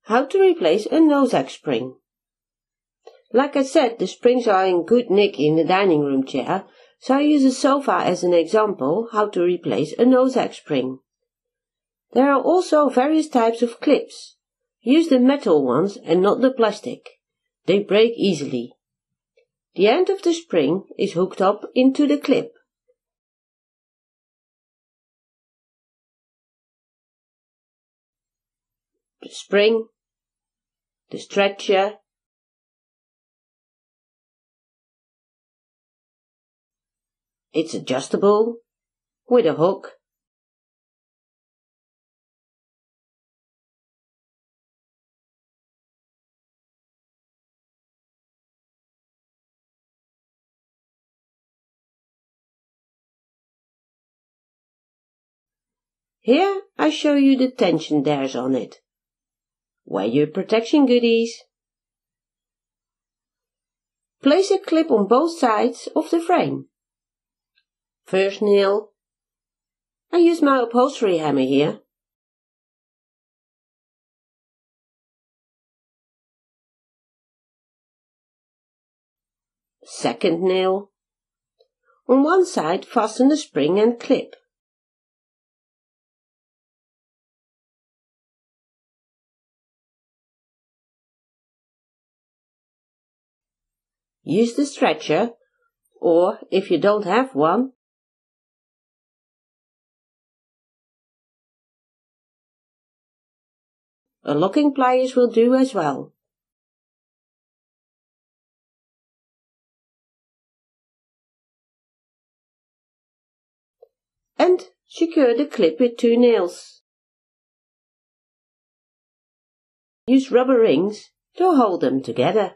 How to replace a Nosak spring. Like I said, the springs are in good nick in the dining room chair, so I use a sofa as an example how to replace a Nosak spring. There are also various types of clips. Use the metal ones and not the plastic. They break easily. The end of the spring is hooked up into the clip. The spring, the stretcher, it's adjustable with a hook. Here I show you the tension there's on it. Wear your protection goodies. Place a clip on both sides of the frame. First nail. I use my upholstery hammer here. Second nail. On one side fasten the spring and clip. Use the stretcher, or if you don't have one, a locking pliers will do as well. And secure the clip with 2 nails. Use rubber rings to hold them together.